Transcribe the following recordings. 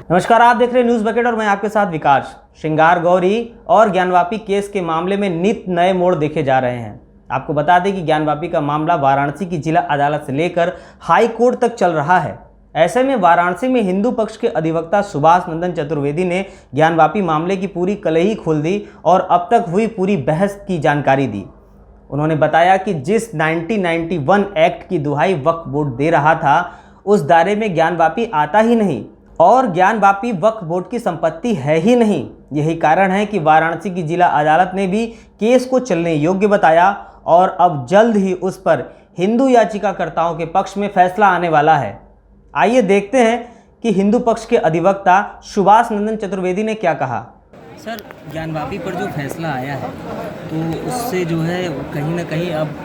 नमस्कार, आप देख रहे हैं न्यूज़ बकेट और मैं आपके साथ विकास। श्रृंगार गौरी और ज्ञानवापी केस के मामले में नित नए मोड़ देखे जा रहे हैं। आपको बता दें कि ज्ञानवापी का मामला वाराणसी की जिला अदालत से लेकर हाई कोर्ट तक चल रहा है। ऐसे में वाराणसी में हिंदू पक्ष के अधिवक्ता सुभाष नंदन चतुर्वेदी ने ज्ञानवापी मामले की पूरी कलही खोल दी और अब तक हुई पूरी बहस की जानकारी दी। उन्होंने बताया कि जिस 1991 एक्ट की दुहाई वक्फ बोर्ड दे रहा था, उस दायरे में ज्ञानवापी आता ही नहीं और ज्ञानवापी वक्फ बोर्ड की संपत्ति है ही नहीं। यही कारण है कि वाराणसी की जिला अदालत ने भी केस को चलने योग्य बताया और अब जल्द ही उस पर हिंदू याचिकाकर्ताओं के पक्ष में फैसला आने वाला है। आइए देखते हैं कि हिंदू पक्ष के अधिवक्ता सुभाष नंदन चतुर्वेदी ने क्या कहा। सर, ज्ञानवापी पर जो फैसला आया है तो उससे जो है कहीं ना कहीं अब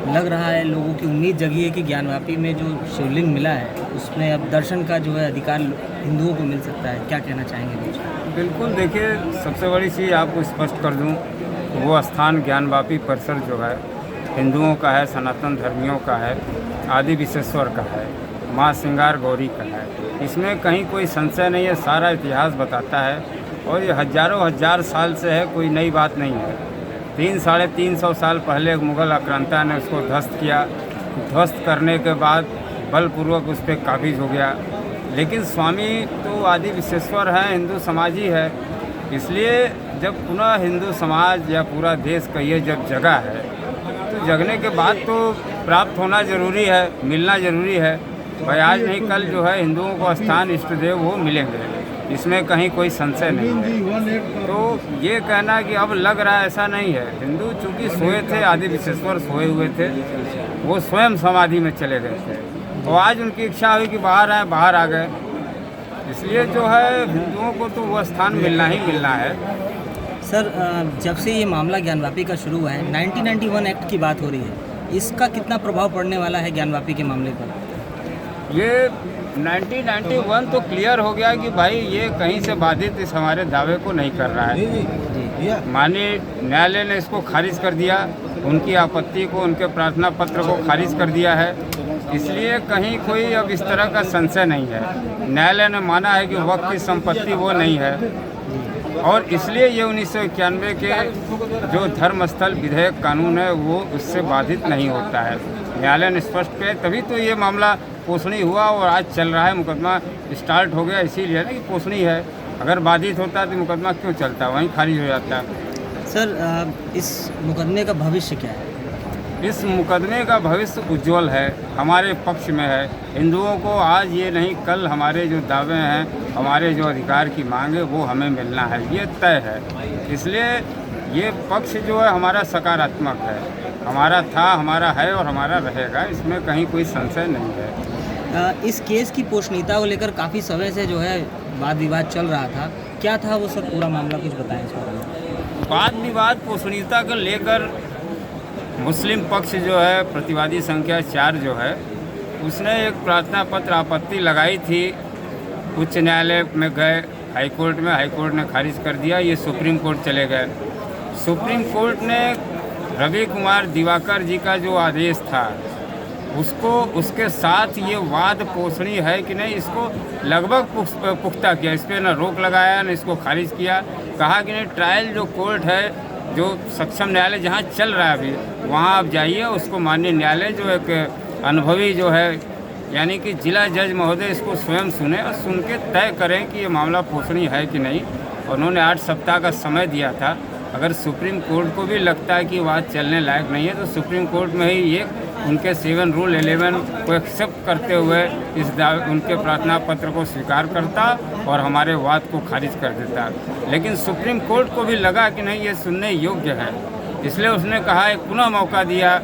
लग रहा है, लोगों की उम्मीद जगी है कि ज्ञानवापी में जो शिवलिंग मिला है उसमें अब दर्शन का जो है अधिकार हिंदुओं को मिल सकता है। क्या कहना चाहेंगे कुछ? बिल्कुल, देखिए, सबसे बड़ी चीज़ आपको स्पष्ट कर दूं, वो स्थान ज्ञानवापी परिसर जो है हिंदुओं का है, सनातन धर्मियों का है, आदि विश्वेश्वर का है, माँ श्रृंगार गौरी का है। इसमें कहीं कोई संशय नहीं है, सारा इतिहास बताता है और ये हजारों हजार साल से है, कोई नई बात नहीं है। 300-350 साल पहले मुग़ल आक्रांता ने उसको ध्वस्त किया। ध्वस्त करने के बाद बलपूर्वक उस पर काबिज हो गया। लेकिन स्वामी तो आदि विश्वेश्वर हैं, हिंदू समाज ही है। इसलिए जब पुनः हिंदू समाज या पूरा देश का ये जब जगा है तो जगने के बाद तो प्राप्त होना ज़रूरी है, मिलना ज़रूरी है। भाई आज नहीं कल जो है हिंदुओं को स्थान इष्ट देव वो मिलेंगे, इसमें कहीं कोई संशय नहीं है। तो ये कहना कि अब लग रहा है, ऐसा नहीं है। हिंदू चूँकि सोए थे, आदि विश्वेश्वर सोए हुए थे, वो स्वयं समाधि में चले गए थे। तो आज उनकी इच्छा हुई कि बाहर आए, बाहर आ गए। इसलिए जो है हिंदुओं को तो वो स्थान मिलना ही मिलना है। सर, जब से ये मामला ज्ञानवापी का शुरू हुआ है, 1991 एक्ट की बात हो रही है, इसका कितना प्रभाव पड़ने वाला है ज्ञानवापी के मामले पर? ये 1991 तो क्लियर हो गया कि भाई ये कहीं से बाधित इस हमारे दावे को नहीं कर रहा है। माननीय न्यायालय ने इसको खारिज कर दिया, उनकी आपत्ति को, उनके प्रार्थना पत्र को खारिज कर दिया है। इसलिए कहीं कोई अब इस तरह का संशय नहीं है। न्यायालय ने माना है कि वक्फ की संपत्ति वो नहीं है और इसलिए ये 1991 के जो धर्मस्थल विधेयक कानून है वो उससे बाधित नहीं होता है। न्यायालय ने स्पष्ट किया, तभी तो ये मामला पोषणी हुआ और आज चल रहा है, मुकदमा स्टार्ट हो गया। इसीलिए ना कि पोषणी है, अगर बाधित होता तो मुकदमा क्यों चलता, वहीं खारिज हो जाता। सर, इस मुकदमे का भविष्य क्या है? इस मुकदमे का भविष्य उज्जवल है, हमारे पक्ष में है। हिंदुओं को आज ये नहीं कल हमारे जो दावे हैं, हमारे जो अधिकार की मांग है वो हमें मिलना है, ये तय है। इसलिए ये पक्ष जो है हमारा सकारात्मक है, हमारा था, हमारा है और हमारा रहेगा, इसमें कहीं कोई संशय नहीं है। इस केस की पोषणीयता को लेकर काफ़ी समय से जो है वाद विवाद चल रहा था, क्या था वो सर पूरा मामला, कुछ बताएं इस बारे में? वाद विवाद पोषणीयता को लेकर मुस्लिम पक्ष जो है, प्रतिवादी संख्या 4 जो है, उसने एक प्रार्थना पत्र आपत्ति लगाई थी। उच्च न्यायालय में गए, हाईकोर्ट में, हाईकोर्ट ने खारिज कर दिया। ये सुप्रीम कोर्ट चले गए। सुप्रीम कोर्ट ने रवि कुमार दिवाकर जी का जो आदेश था उसको, उसके साथ ये वाद पोषणी है कि नहीं, इसको लगभग पुख्ता किया। इस पर न रोक लगाया, न इसको खारिज किया। कहा कि नहीं, ट्रायल जो कोर्ट है, जो सक्षम न्यायालय जहाँ चल रहा है अभी, वहाँ आप जाइए, उसको माननीय न्यायालय जो एक अनुभवी जो है, यानी कि जिला जज महोदय, इसको स्वयं सुने और सुन के तय करें कि ये मामला पोषणी है कि नहीं। उन्होंने 8 सप्ताह का समय दिया था। अगर सुप्रीम कोर्ट को भी लगता है कि बात चलने लायक नहीं है तो सुप्रीम कोर्ट में ही ये उनके 7 रूल 11 को एक्सेप्ट करते हुए उनके प्रार्थना पत्र को स्वीकार करता और हमारे वाद को खारिज कर देता। लेकिन सुप्रीम कोर्ट को भी लगा कि नहीं, ये सुनने योग्य है। इसलिए उसने कहा, एक पुनः मौका दिया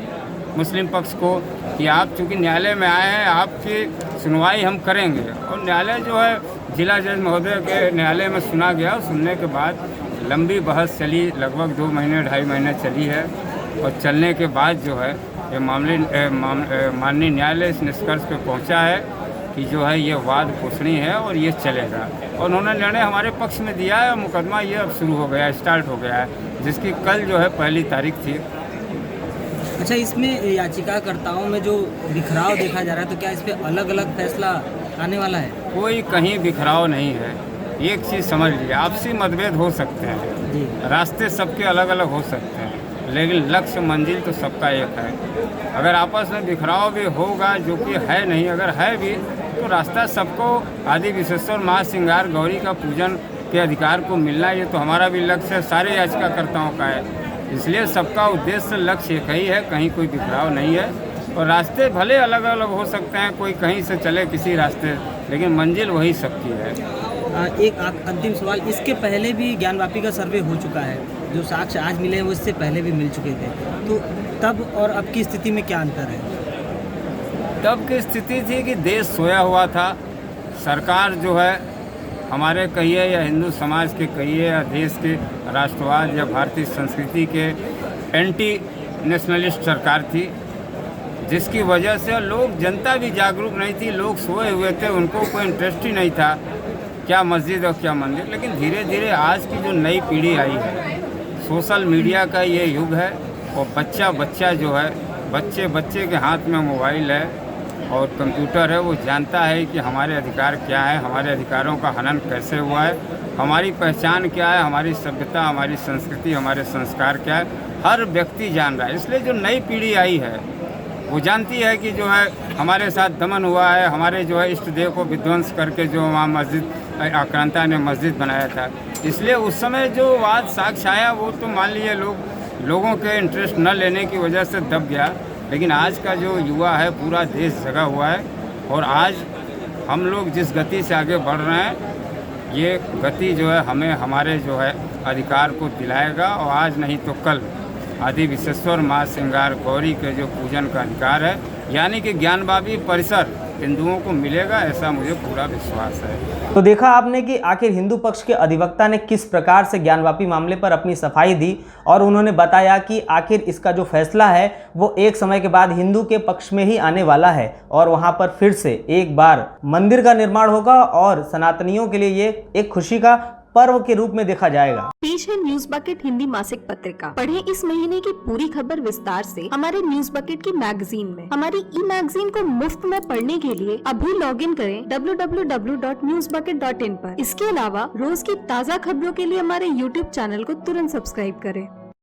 मुस्लिम पक्ष को कि आप चूँकि न्यायालय में आए हैं, आपकी सुनवाई हम करेंगे। और न्यायालय जो है, जिला जज महोदय के न्यायालय में सुना गया। सुनने के बाद लंबी बहस चली, लगभग 2 महीने 2.5 महीने चली है और चलने के बाद जो है ये माननीय न्यायालय इस निष्कर्ष पे पहुंचा है कि जो है ये वाद पोषणी है और ये चलेगा। और उन्होंने निर्णय हमारे पक्ष में दिया है और मुकदमा ये अब शुरू हो गया, स्टार्ट हो गया है, जिसकी कल जो है पहली तारीख थी। अच्छा, इसमें याचिकाकर्ताओं में जो बिखराव देखा जा रहा है, तो क्या इस पर अलग अलग फैसला आने वाला है? कोई कहीं बिखराव नहीं है। एक चीज़ समझ लीजिए, आपसी मतभेद हो सकते हैं जी। रास्ते सबके अलग अलग हो सकते हैं, लेकिन लक्ष्य मंजिल तो सबका एक है। अगर आपस में बिखराव भी होगा, जो कि है नहीं, अगर है भी तो रास्ता सबको आदि विश्वेश्वर महासिंगार गौरी का पूजन के अधिकार को मिलना, ये तो हमारा भी लक्ष्य है, सारे याचिकाकर्ताओं का है। इसलिए सबका उद्देश्य लक्ष्य एक ही है, कहीं कोई बिखराव नहीं है। और रास्ते भले अलग अलग हो सकते हैं, कोई कहीं से चले किसी रास्ते, लेकिन मंजिल वही सबकी है। एक अंतिम सवाल, इसके पहले भी ज्ञानवापी का सर्वे हो चुका है, जो साक्ष्य आज मिले हैं वो इससे पहले भी मिल चुके थे, तो तब और अब की स्थिति में क्या अंतर है? तब की स्थिति थी कि देश सोया हुआ था, सरकार जो है हमारे कहिए या हिंदू समाज के कहिए या देश के राष्ट्रवाद या भारतीय संस्कृति के एंटी नेशनलिस्ट सरकार थी, जिसकी वजह से लोग, जनता भी जागरूक नहीं थी, लोग सोए हुए थे, उनको कोई इंटरेस्ट ही नहीं था क्या मस्जिद और क्या मंदिर। लेकिन धीरे धीरे आज की जो नई पीढ़ी आई है, सोशल मीडिया का ये युग है, और बच्चा जो है, बच्चे के हाथ में मोबाइल है और कंप्यूटर है, वो जानता है कि हमारे अधिकार क्या है, हमारे अधिकारों का हनन कैसे हुआ है, हमारी पहचान क्या है, हमारी सभ्यता, हमारी संस्कृति, हमारे संस्कार क्या है, हर व्यक्ति जान रहा है। इसलिए जो नई पीढ़ी आई है वो जानती है कि जो है हमारे साथ दमन हुआ है, हमारे जो है इष्ट देव को विध्वंस करके जो वहाँ मस्जिद आक्रांता ने मस्जिद बनाया था। इसलिए उस समय जो वाद साक्ष्य आया वो तो मान लीजिए लोगों के इंटरेस्ट न लेने की वजह से दब गया। लेकिन आज का जो युवा है, पूरा देश जगा हुआ है, और आज हम लोग जिस गति से आगे बढ़ रहे हैं, ये गति जो है हमें हमारे जो है अधिकार को दिलाएगा, और आज नहीं तो कल आदि विश्वेश्वर महासिंगार गौरी के जो पूजन का अधिकार है, यानी कि ज्ञानवापी परिसर हिंदुओं को मिलेगा, ऐसा मुझे पूरा विश्वास है। तो देखा आपने कि आखिर हिंदू पक्ष के अधिवक्ता ने किस प्रकार से ज्ञानवापी मामले पर अपनी सफाई दी, और उन्होंने बताया कि आखिर इसका जो फैसला है वो एक समय के बाद हिंदू के पक्ष में ही आने वाला है, और वहां पर फिर से एक बार मंदिर का निर्माण होगा, और सनातनियों के लिए ये एक खुशी का पर्व के रूप में देखा जाएगा। पेश है न्यूज बकेट हिंदी मासिक पत्रिका। पढ़ें इस महीने की पूरी खबर विस्तार से हमारे न्यूज बकेट की मैगजीन में। हमारी ई मैगजीन को मुफ्त में पढ़ने के लिए अभी लॉगिन करें www.newsbucket.in पर। इसके अलावा रोज की ताज़ा खबरों के लिए हमारे YouTube चैनल को तुरंत सब्सक्राइब करें।